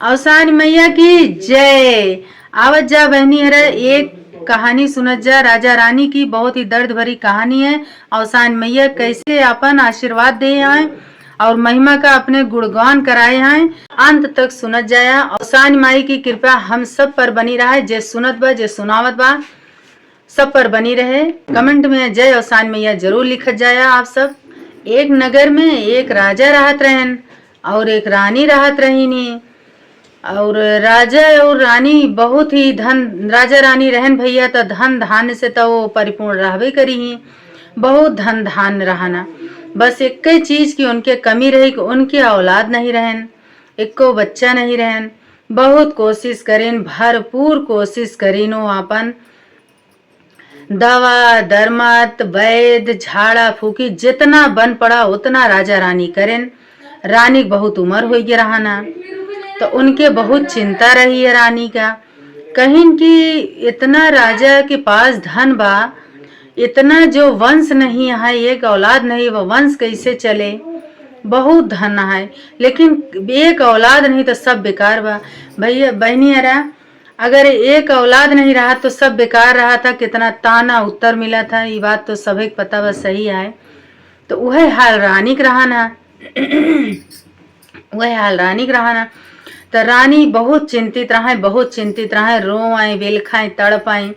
अवसानी मैया की जय। आवत जा बहनी हरा एक कहानी सुनत जा राजा रानी की। बहुत ही दर्द भरी कहानी है। अवसान मैया कैसे अपन आशीर्वाद दे आए और महिमा का अपने गुणगान कराए हैं। अंत तक सुनत जाया। अवसान माई की कृपा हम सब पर बनी रहा है। जे सुनत बा जे सुनावत बा सब पर बनी रहे। कमेंट में जय अवसान मैया जरूर लिखत जाया आप सब। एक नगर में एक राजा रहत रहन और एक रानी रहत रहीनी। और राजा और रानी बहुत ही धन, राजा रानी रहन भैया तो धन धान्य से तो वो परिपूर्ण रहबे करी ही। बहुत धन धान्य रहना, बस एक ही चीज की उनके कमी रही कि उनके औलाद नहीं रहन, एको बच्चा नहीं रहन। बहुत कोशिश करें, भरपूर कोशिश करीन वो अपन दवा दरमत वैद झाड़ा फूकी जितना बन पड़ा उतना राजा रानी करें। रानी बहुत उम्र हो गया रहना तो उनके बहुत चिंता रही है रानी का। कहीं कि इतना राजा के पास धन बा, इतना जो वंश नहीं है, एक औलाद नहीं, वो वंश कैसे चले। बहुत धन है लेकिन एक औलाद नहीं तो सब बेकार बा। भैया बहनी अरा अगर एक औलाद नहीं रहा तो सब बेकार रहा था। कितना ताना उत्तर मिला था, ये बात तो सभी पता बा सही है। तो वह हाल रानी का रहा ना वह हाल रानी का रहा ना। तो रानी बहुत चिंतित रहा, बहुत चिंतित रहा। रो आए, बेल खाए, तड़प आए,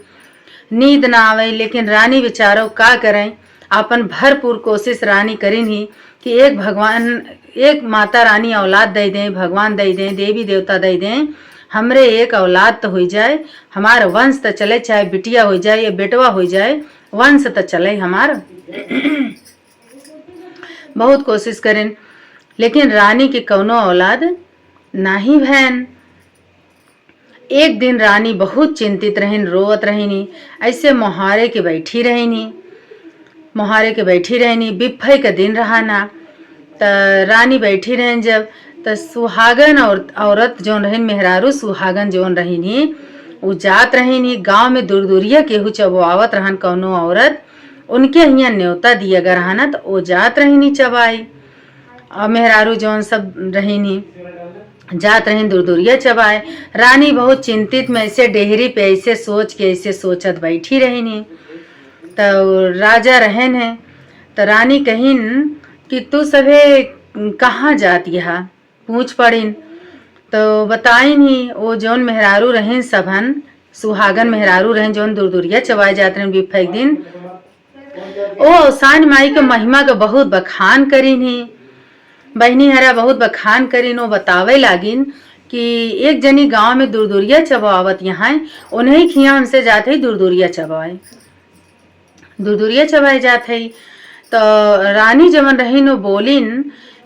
नींद ना आवे। लेकिन रानी बेचारो का करें, अपन भरपूर कोशिश रानी करी ही कि एक भगवान, एक माता रानी औलाद दे दें, भगवान दे दें, देवी देवता दे दें, हमरे एक औलाद तो हो जाए, हमारा वंश तो चले, चाहे बिटिया हो जाए या बेटवा हो जाए, वंश तो चले हमारा। बहुत कोशिश करें लेकिन रानी की कौनो औलाद नाही भैन। एक दिन रानी बहुत चिंतित रहीन, रोवत रहीनी, ऐसे मोहारे के बैठी रहीनी, मोहारे के बैठी रहनी। बिफई का दिन रहा ना, तो रानी बैठी रहन जब, तो सुहागन और औरत जोन रहीन, मेहरारू सुहागन जोन रहीनी, वो जात रहीनी गांव में दूर दूरिया केहू चबवावत रहन कौनो औरत, उनके यहाँ न्योता दिया गा रहा ना, तो वो जात रहीनी चबाई। और मेहरारू जोन सब रहीनी जात रहीन दूर दूरिया चबाए। रानी बहुत चिंतित में ऐसे डेहरी पे ऐसे सोच के ऐसे सोचत बैठी रहीनी। तो राजा रहन है, तो रानी कहिन कि तू सभे कहाँ जाती है, पूछ पड़िन। तो बताइन ही वो जोन मेहरारू रहें सबन, सुहागन मेहरारू रहें जोन दूर दूरिया चबाए जाते रहें बिफेक दिन, ओ अवसान माई के महिमा का बहुत बखान करीन ही। बहनी हरा बहुत बखान करीन। वो बतावे लागिन कि एक जनी गांव में दूर दूरिया चबावत यहाँ, उन्हें खिया हमसे जाते ही दूर दूरिया चबाए, दूर दूरिया चबाए जाते ही। तो रानी जमन रही नो बोलिन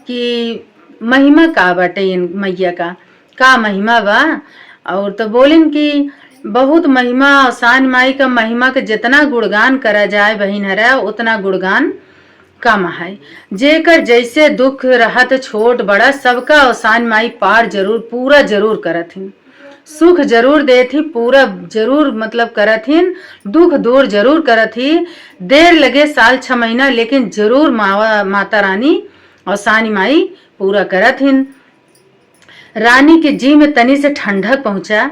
कि महिमा का बाटे इन मैया का महिमा बा। और तो बोलिन कि बहुत महिमा, अवसान माई का महिमा के जितना गुणगान करा जाए बहिन हरा उतना गुणगान कम है। जेकर जैसे दुख रहत छोट बड़ा सबका अवसान माई पार जरूर पूरा जरूर करथिन। सुख जरूर देथी, पूरा जरूर मतलब करथिन, दुख दूर जरूर करथी। देर लगे साल 6 महीना लेकिन जरूर माता रानी अवसान माई पूरा करथिन। रानी के जी में तनी से ठंडक पहुंचा।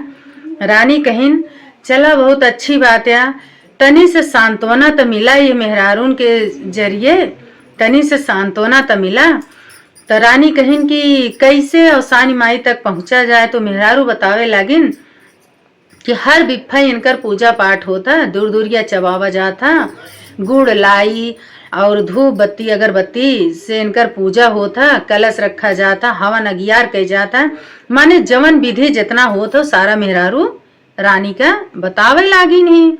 रानी कहिन चला बहुत अच्छी बात है, तनी से सांत्वना तो मिला ये मेहरारून के जरिए, तनी से सांत्वना तो मिला। तो रानी कहिन कि कैसे अवसान माई तक पहुंचा जाए। तो मेहरारू बतावे लागिन कि हर बिफा इनकर पूजा पाठ होता, दूर दूरिया चबावा जाता, गुड़ लाई और धूप बत्ती अगरबत्ती से इनकर पूजा होता, कलश रखा जाता, हवन अगियार कह जाता, माने जवन विधि जितना होता सारा मेहरारू रानी का बतावे लागिन ही।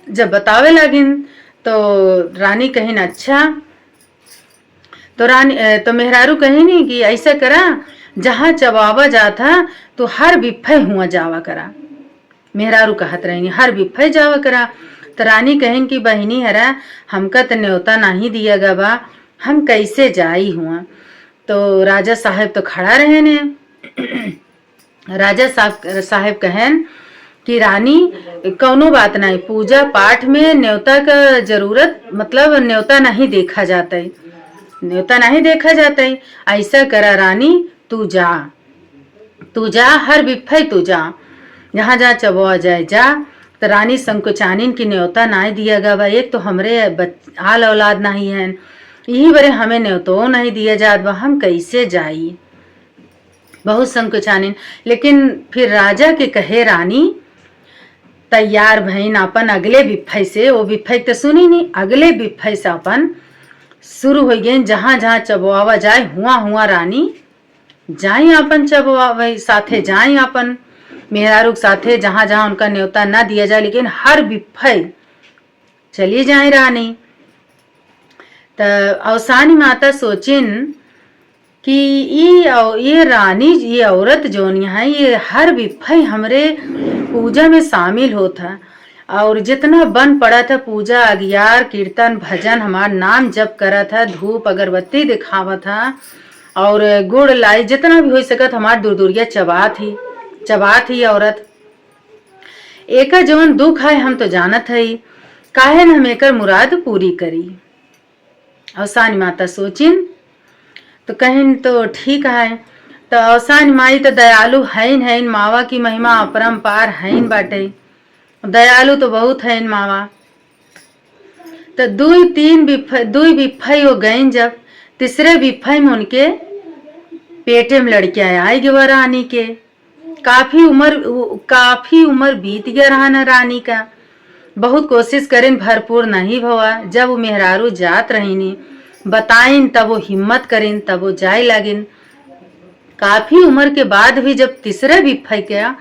जब बतावे लागिन तो रानी कहिन अच्छा। तो रानी तो मेहरारू कहिनी कि ऐसा करा, जहाँ चबावा जाता तो हर बिफे हुआ जावा करा। मेहरारू कहत रही हर बिफे जावा करा। तो रानी कहिन कि बहिनी हरा हमका तो न्योता नहीं दिया गा बा, हम कैसे जाई हुआ। तो राजा साहब तो खड़ा रहे ने। राजा साहब कहन कि रानी कौनो बात नहीं, पूजा पाठ में न्योता का जरूरत मतलब न्योता नहीं देखा जाता है, न्योता नहीं देखा जाता है। ऐसा करा रानी तू जा। तू जा, हर बिफई तू जा, जहाँ जहाँ चबुआ जाए जा। तो रानी संकोचानिन की न्योता नाई दिया गा बा, एक तो हमरे हाल औलाद नहीं है, यही बरे हमें न्योतो नहीं दिया जात बा, हम कैसे जाई। बहुत संकोचानिन, लेकिन फिर राजा के कहे रानी तैयार भईन अपन अगले बिफई से, वो बिफई तो सुनी नहीं, अगले बिफई से अपन शुरू हो गए, जहाँ जहाँ चबुआवा जाए हुआ हुआ रानी जाई अपन चबुआवा साथे, जाई अपन मेहरारू साथे, जहाँ जहाँ उनका न्योता ना दिया जाए, लेकिन हर बिफई चली जाए रानी। तो अवसानी माता सोचिन कि ये रानी, ये औरत जोन है, ये हर बिफई हमरे पूजा में शामिल होता, और जितना बन पड़ा था पूजा, अगियार कीर्तन भजन, हमार नाम जप करा था, धूप अगरबत्ती दिखावा था, और गुड़ लाई, जितना भी हो सकत हमार दूरदूरिया चबा थी औरत। एका जवन दुख है हम तो जानत है, काहे न हम एकर मुराद पूरी करी। अवसानी माता सोचिन तो कहिन तो ठीक है। तो अवसानी माई तो दयालु है, मावा की महिमा अपरंपार है बाटे, दयालु तो बहुत है मावा। तो दुई बिफई हो गईन, जब तीसरे बिफई में उनके पेटे में लड़कियां आई गवा रानी के। काफी उम्र बीत गया रहा न रानी का, बहुत कोशिश करें भरपूर नहीं भवा। जब वो मेहरारू जात रहीनी बताइन, तब वो हिम्मत करें, तब वो जाए लगिन। काफी उम्र के बाद भी जब तीसरे बिफई गया,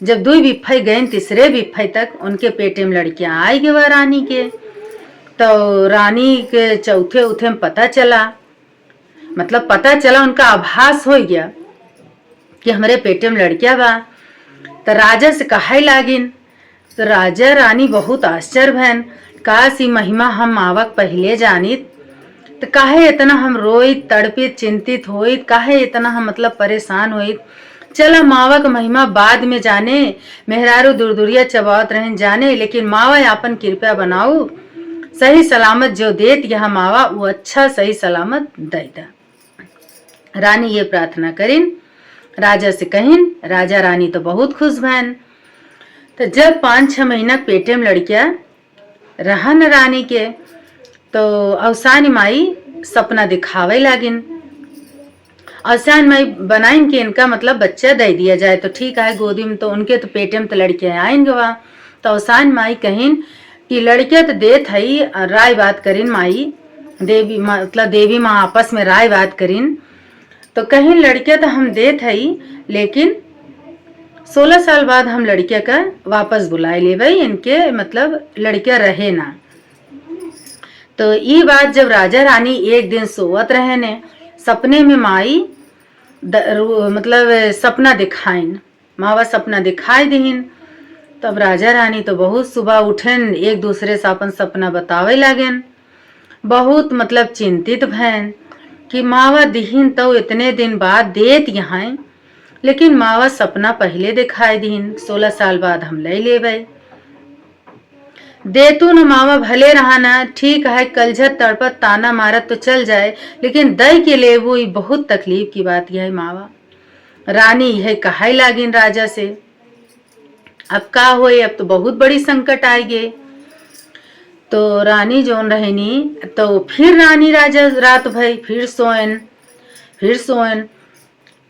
जब दुई बिफई गए तीसरे बिफई तक, उनके पेटे में लड़कियां आई गवा रानी के। तो रानी के चौथे उथे में पता चला, उनका आभास हो गया कि हमारे पेटे में लड़कियां बा। तो राजा से कहे लागिन। तो राजा रानी बहुत आश्चर्य भैन, काश ई महिमा हम मावक पहले जानित, तो काहे इतना हम रोइत, तड़पित, चिंतित होइत, काहे इतना हम परेशान होइत। चला मावा का महिमा बाद में जाने, मेहरारू दूरदूरिया चबावत रहें जाने, लेकिन मावा आपन कृपया बनाऊ, सही सलामत जो देत यह मावा वो अच्छा सही सलामत देता। रानी ये प्रार्थना करिन, राजा से कहिन। राजा रानी तो बहुत खुश भैन। तो जब 5-6 महीना पेटे में लड़कियां रहन रानी के, तो अवसानी माई सपना दिखावे लागिन। अवसानी माई बनाइन कि इनका बच्चा दे दिया जाए तो ठीक है, गोदी में तो उनके तो पेटे में तो लड़कियां आएंगे वहाँ। तो अवसानी माई कहिन कि लड़कियां तो देत हई, राय बात करिन माई, देवी माँ आपस में राय बात करिन। तो कहीं लड़कियां तो हम देत हई, लेकिन 16 साल बाद हम लड़कियां का वापस बुलाए ले भाई, इनके लड़कियां रहे ना। तो ये बात जब राजा रानी एक दिन सोवत रहे ने, सपने में माई सपना दिखाइन, मावा सपना दिखाई दीन। तब राजा रानी तो बहुत सुबह उठेन, एक दूसरे से अपन सपना बतावे लागेन। बहुत चिंतित भैन कि मावा दिहिन तो इतने दिन बाद देत यहाँ, लेकिन मावा सपना पहले दिखाई दीन, 16 साल बाद हम ले लेवे। देतू न मावा भले रहाना, ठीक है, कलझत तड़पत ताना मारत तो चल जाए, लेकिन दई के ले वो बहुत तकलीफ की बात यह है मावा। रानी यह कहाई लागिन राजा से, अब का होए, अब तो बहुत बड़ी संकट आएगी। तो रानी जोन रहनी, तो फिर रानी राजा रात भई फिर सोएन,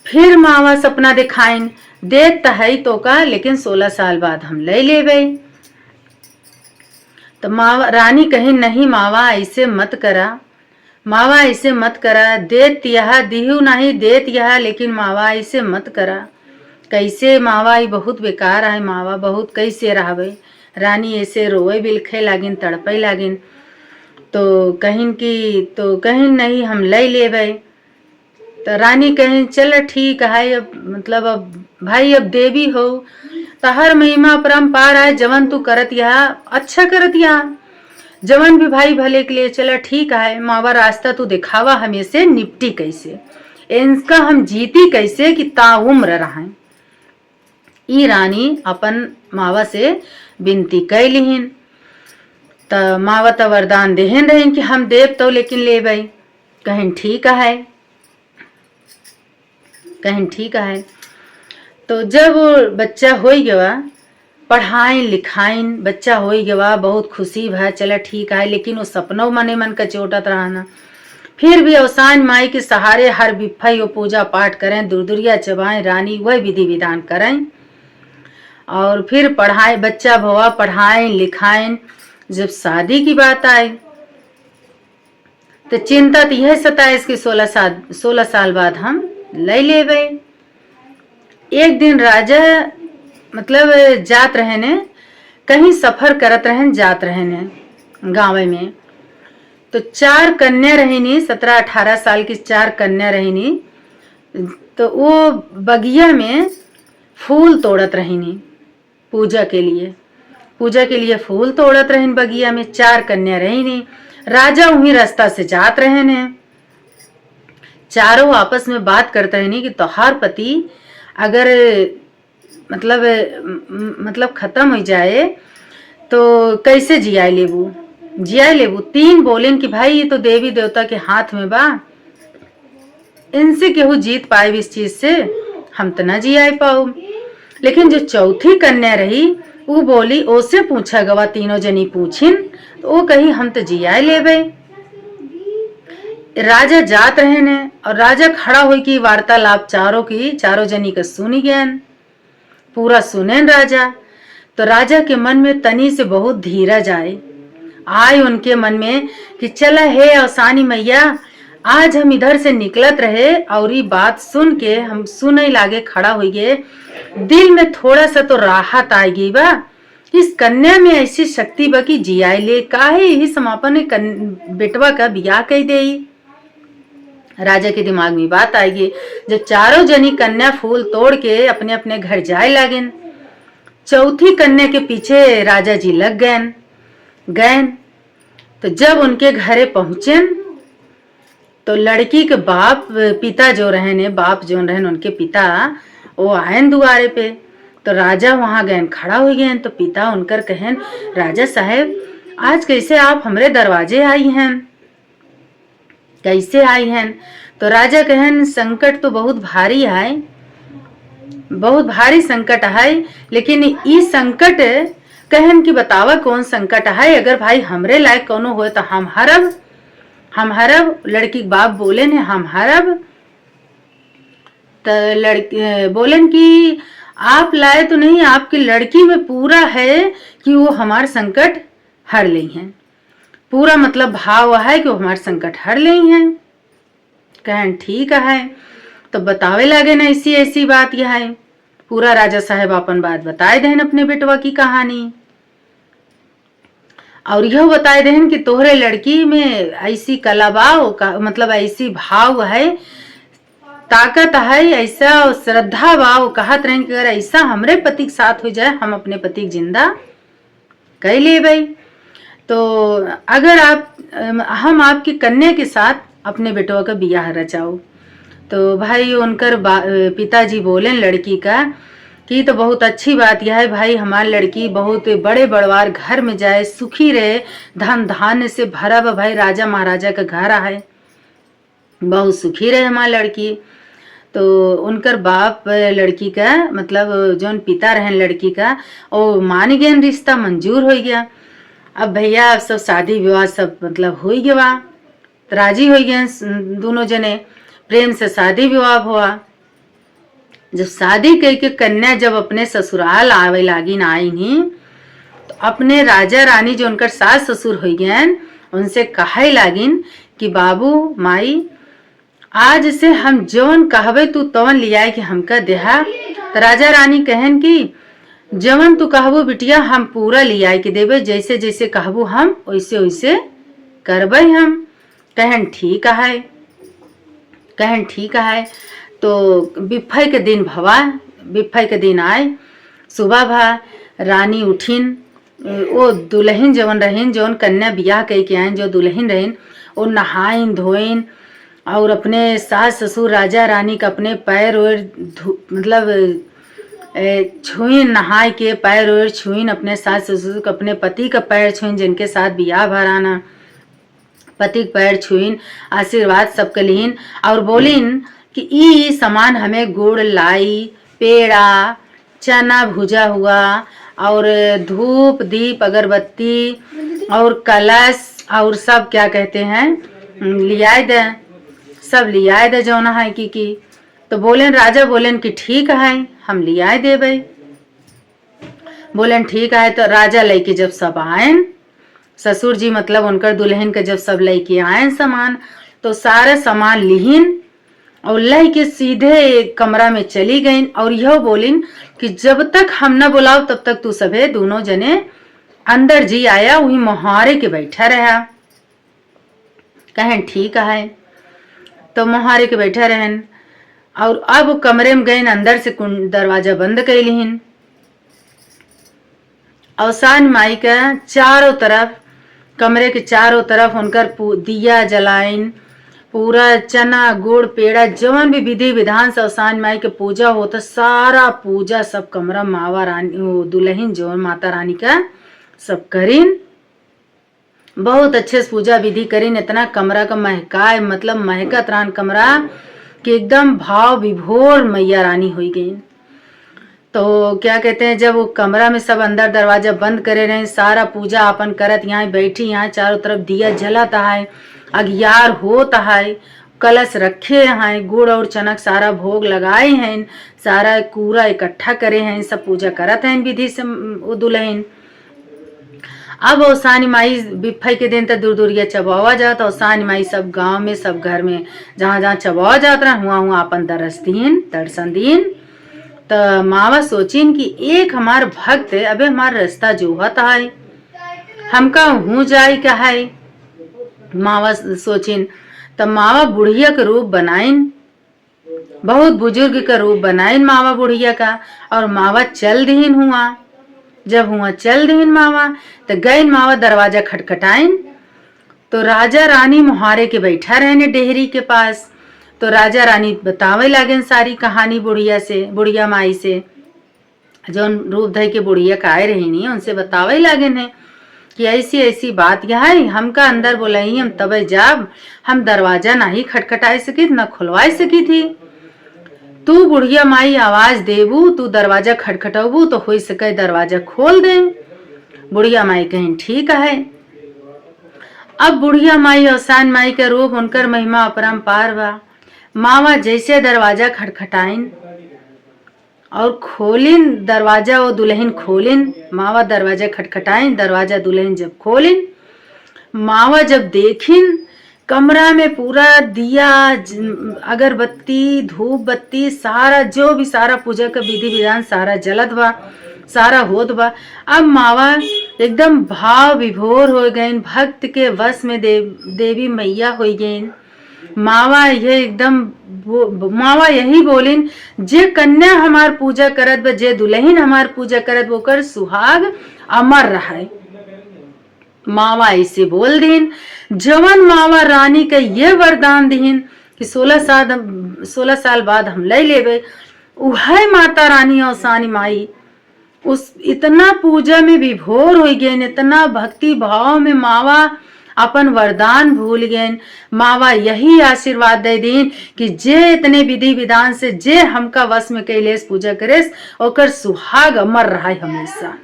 फिर मावा सपना दिखाइन, देत है तो का, लेकिन 16 साल बाद हम ले लेवे। तो मावा रानी कही नहीं मावा ऐसे मत करा, मावा ऐसे मत करा, देत यह दिहू नहीं देत यह, लेकिन मावा ऐसे मत करा। कैसे मावा ये बहुत बेकार है, मावा बहुत कैसे रहवे। रानी ऐसे रोए बिलखे लागिन, तड़पे लागिन। तो कहीं नहीं हम ले लेवे। तो रानी कहीं चल ठीक है, अब भाई अब देवी हो तो हर महिमा परम्पार है, जवन तू करत यह अच्छा करत यह, जवन भी भाई भले के लिए चला ठीक है। मावा रास्ता तू दिखावा हमें से निपटी कैसे, इनका हम जीती कैसे कि ताउम्र रहें। ई रानी अपन मावा से विनती कैलिहिन। तो मावा तो वरदान देहन रहें कि हम देव तो लेकिन लेबै। कहीं ठीक है। तो जब वो बच्चा हो गया, पढ़ाइन लिखाइन, बच्चा हो गया, बहुत खुशी भा, चला ठीक है। लेकिन वो सपनों मने मन का चोटत रहना। फिर भी अवसान माई के सहारे हर बिफई वो पूजा पाठ करें, दुरदुरिया चबाएं, रानी वह विधि विधान करें। और फिर पढ़ाए, बच्चा भवा, पढ़ाएं लिखाएं। जब शादी की बात आए तो चिंता तो यह सताए इसकी 16 साल बाद हम ले लेवे। एक दिन राजा मतलब जात रहे ने, कहीं सफर करत रहन, जात रहे ने गाँव में। तो 4 कन्या रहनी, 17-18 साल की 4 कन्या रहनी। तो वो बगिया में फूल तोड़त रहनी पूजा के लिए फूल तोड़त रहन बगिया में। 4 कन्या रहनी। राजा वहीं रास्ता से जात रहे ने। चारों आपस में बात करते रहनी कि तोहार पति अगर मतलब खत्म हो जाए तो कैसे जियाए लेबू। 3 बोलेन कि भाई ये तो देवी देवता के हाथ में बा, इनसे केहू जीत पाए इस चीज से, हम तो ना जियाए पाऊ। लेकिन जो चौथी कन्या रही वो बोली, ओसे पूछा गवा, तीनों जनी पूछिन तो वो कही हम तो जियाए लेबे। राजा जात रहे ने और राजा खड़ा हुई की वार्तालाप चारों जनी का सुनी गयन, पूरा सुनेन राजा। तो राजा के मन में तनी से बहुत धीरज आए उनके मन में कि चला है अवसानी मैया, आज हम इधर से निकलत रहे और ये बात सुन के हम सुने लागे खड़ा हो गए। दिल में थोड़ा सा तो राहत आ गई बा। इस कन्या में ऐसी शक्ति बा कि जियाए ले, काहे यही समापन बेटवा का बियाह कह दे। राजा के दिमाग में बात आएगी। जब चारों जनी कन्या फूल तोड़ के अपने अपने घर जाए लागेन, चौथी कन्या के पीछे राजा जी लग गए। तो जब उनके घरे पहुंचे तो लड़की के पिता जो रहन उनके पिता वो आयन दुआरे पे। तो राजा वहां गए, खड़ा हो गए। तो पिता उनकर कहन, राजा साहेब आज कैसे आप हमरे दरवाजे आई हैं, कैसे आई हैं? तो राजा कहन, संकट तो बहुत भारी है, बहुत भारी संकट है। लेकिन ई संकट कहन कि बतावा कौन संकट है, अगर भाई हमरे लायक कोनो हो तो हम हरब। लड़की के बाप बोले ने हम हरब। तो लड़की बोलन कि आप लाए तो नहीं, आपकी लड़की में पूरा है कि वो हमार संकट हर ली हैं। पूरा मतलब भाव है कि वो हमार संकट हर ली हैं। कहन ठीक है। तो बतावे लगे ना ऐसी बात यह है। पूरा राजा साहेब अपन बात बताए देन अपने बेटवा की कहानी, और यह बताए देन कि तोहरे लड़की में ऐसी कलाबाव का मतलब ऐसी भाव है, ताकत है, ऐसा श्रद्धा भाव। कहत रहे कि अगर ऐसा हमरे पति के साथ हो जाए, हम अपने पति के जिंदा कह ले भाई। तो अगर हम आपकी कन्या के साथ अपने बेटवा का बियाह रचाओ। तो भाई उनकर पिताजी बोले लड़की का कि तो बहुत अच्छी बात यह है भाई, हमारी लड़की बहुत बड़े बड़वार घर में जाए, सुखी रहे, धन धान्य से भरा हुआ भाई राजा महाराजा का घर है, बहुत सुखी रहे हमारी लड़की। तो उनकर बाप लड़की का मतलब जो पिता रहन लड़की का, वो मान गए, रिश्ता मंजूर हो गया। अब भैया अब सब शादी विवाह सब मतलब हो गया, तो राजी हो गए दोनों जने, प्रेम से शादी विवाह हुआ। जब शादी करके कन्या जब अपने ससुराल आवे लागी ना आई नहीं, तो अपने राजा रानी जो उनकर सास ससुर हो गए उनसे कहे लागिन कि बाबू माई आज से हम जवन कहबे तू तवन लियाए कि हमका देहा। तो राजा रानी कहन कि जवन तू कहबो बिटिया हम पूरा लियाए के देवे, जैसे जैसे कहबो हम वैसे वैसे करबे हम। कहन ठीक है। तो बिफई के दिन बिफई के दिन आए, सुबह भा रानी उठिन, वो दुल्हन जवन रहीन, जवन कन्या बियाह कह के आइन, जो दुल्हन रहीन, वो नहाइन धोइन और अपने सास ससुर राजा रानी का अपने पैर और मतलब छुइन, नहाय के पैर और छुइन, अपने सास ससुर का अपने पति का पैर छुइन, जिनके साथ बियाह भराना, पति के पैर छुइन, आशीर्वाद सबके लीन और बोलिन कि ई सामान हमें गुड़ लाई पेड़ा, चना भुजा हुआ और धूप दीप अगरबत्ती और कलश और सब क्या कहते हैं लियाए दे, सब लियाए दे जौना है की। तो बोलेन राजा बोलेन कि ठीक है हम लियाए देबे। बोलेन ठीक है। तो राजा लेके जब सब आयन, ससुर जी मतलब उनकर दुल्हन के जब सब लेके आयन सामान, तो सारा सामान लिहिन और लह के सीधे कमरा में चली गईन और यह बोलिन कि जब तक हम न बुलाओ तब तक तू सभे दोनों जने अंदर जी आया, वही मोहारे के बैठा रहा। कहें ठीक है। तो मोहारे के बैठा रहन और अब कमरे में गईन, अंदर से दरवाजा बंद कैलिन। अवसान माई का चारों तरफ, कमरे के चारों तरफ उनकर दिया जलाइन, पूरा चना गुड़ पेड़ा जवन भी विधि विधान से अवसान माई के पूजा होता, सारा पूजा सब कमरा मावा रानी दुल्हन जो माता रानी का सब करीन। बहुत अच्छे से पूजा विधि करीन। इतना कमरा का महकाए, मतलब महकत रान कमरा कि एकदम भाव विभोर मैया रानी हुई गई। तो क्या कहते हैं, जब वो कमरा में सब अंदर दरवाजा बंद करे रहे, सारा पूजा अपन करत, यहाँ बैठी, यहाँ चारों तरफ दिया जलता है, अगियार होता है, कलश रखे हैं, गुड़ और चनक सारा भोग लगाए हैं, सारा कूड़ा इकट्ठा करे हैं, सब पूजा करत हैं विधि से वो दुल्हन। अब ओसानी माई बिफई के दिन तो दूर दूरिया चबावा जाता, ओसानी माई सब गांव में सब घर में जहाँ जहाँ चबावा जात रहा हुआ अपन दर्शन दीन। तो मावा सोचिन कि एक हमार भक्त अबे हमार रास्ता जोहत है, हमका हूँ जाए क्या है। मावा सोचिन तो मावा बुढ़िया का रूप बनाइन, बहुत बुजुर्ग का रूप बनाइन मावा बुढ़िया का, और मावा चल दीन हुआ। जब हुआ चल दीन मावा तो गईन मावा दरवाजा खटखटाइन। तो राजा रानी मुहारे के बैठा रहने डेहरी के पास। तो राजा रानी बतावे लागेन सारी कहानी बुढ़िया से, बुढ़िया माई से, जो रूप धई के बुढ़िया का आए रही नहीं उनसे बतावे लागेन है कि ऐसी ऐसी बात यह है, हमका अंदर बोलाई हम तबे जाब, हम दरवाजा नहीं खटखटाए सकी न खुलवाए सकी थी। तू बुढ़िया माई आवाज देबू, तू दरवाजा खटखटाबू तो हो सके दरवाजा खोल दे। बुढ़िया माई कहें ठीक है। अब बुढ़िया माई अवसान माई का रूप उनकर महिमा अपरंपार बा। मावा जैसे दरवाजा खटखटाइन और खोलिन दरवाजा, वो दुल्हन खोलिन, मावा दरवाजा खटखटाइन, दरवाजा दुल्हन जब खोलिन, मावा जब देखिन कमरा में पूरा दिया अगरबत्ती धूप बत्ती सारा जो भी सारा पूजा का विधि विधान सारा जलत बा, सारा होत बा। अब मावा एकदम भाव विभोर हो गए, भक्त के वश में देवी मैया हो गई। मावा ये एकदम मावा यही बोलिन, जे कन्या हमार पूजा करत बा, जे दुल्हन हमार पूजा करत वो कर सुहाग अमर रहा। मावा ऐसे बोल दीन, जवन मावा रानी का ये वरदान दीन कि 16 साल बाद हम ले लेबे, उहे माता रानी औसानी माई उस इतना पूजा में विभोर हो गए, इतना भक्ति भाव में मावा अपन वरदान भूल गए। मावा यही आशीर्वाद दे दीन कि जे इतने विधि विधान से जे हमका वश में कैलेस पूजा करेस ओकर सुहाग अमर रहा हमेशा।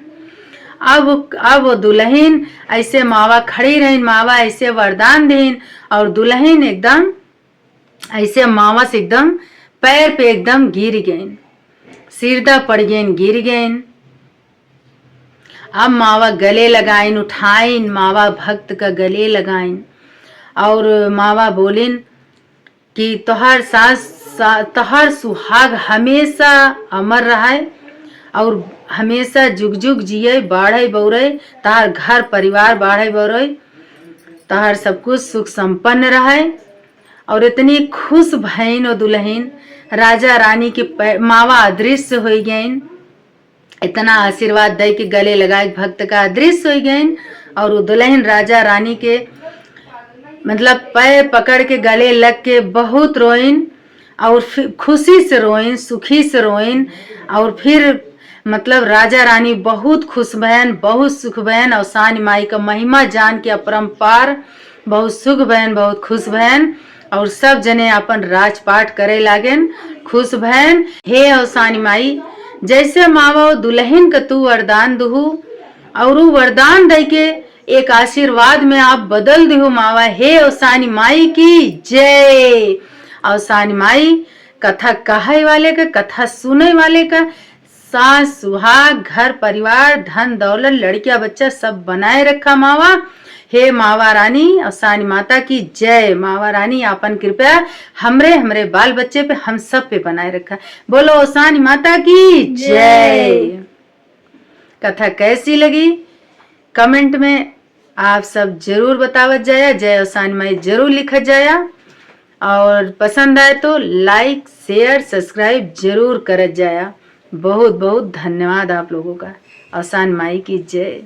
अब दुल्हन ऐसे मावा खड़ी रही, मावा ऐसे वरदान देन और दुल्हन एकदम ऐसे मावा से एकदम पैर पे एकदम गिर गए, सिरदा पड़ गए, गिर गए। अब मावा गले लगाइन, उठाइन, मावा भक्त का गले लगाइन और मावा बोलिन कि तोहर सुहाग हमेशा अमर रहा और हमेशा जुग जुग जिये, बाढ़े बौरे, तार घर परिवार बाढ़े बौरे, तार सब कुछ सुख संपन्न रहे। और इतनी खुश भैन और दुल्हन राजा रानी के मावा अदृश्य हो गए, इतना आशीर्वाद दे के गले लगाए भक्त का अदृश्य हो गए। और वो दुल्हन राजा रानी के मतलब पैर पकड़ के गले लग के बहुत रोइन और फिर खुशी से रोइन, सुखी से रोइन। और फिर मतलब राजा रानी बहुत खुश बहन, बहुत सुख बहन, अवसान माई का महिमा जान के अपरंपार बहुत सुख बहन, बहुत खुश बहन। और सब जने अपन राजपाट करे लागेन। खुश भैन हे अवसानी माई, जैसे मावा दुल्हन का तू वरदान दुहू और वरदान दे के एक आशीर्वाद में आप बदल दिहो मावा। हे अवसानी माई की जय। अवसानी माई कथा कहे वाले का, कथा सुने वाले का सास सुहाग घर परिवार धन दौलत लड़किया बच्चा सब बनाए रखा मावा। हे मावा रानी अवसानी माता की जय। मावा रानी आपन कृपया हमरे बाल बच्चे पे हम सब पे बनाए रखा। बोलो अवसानी माता की जय। कथा कैसी लगी कमेंट में आप सब जरूर बतावत जाया। जय अवसानी माई जरूर लिखत जाया और पसंद आए तो लाइक शेयर सब्सक्राइब जरूर करत जाया। बहुत बहुत धन्यवाद आप लोगों का। अवसानी माई की जय।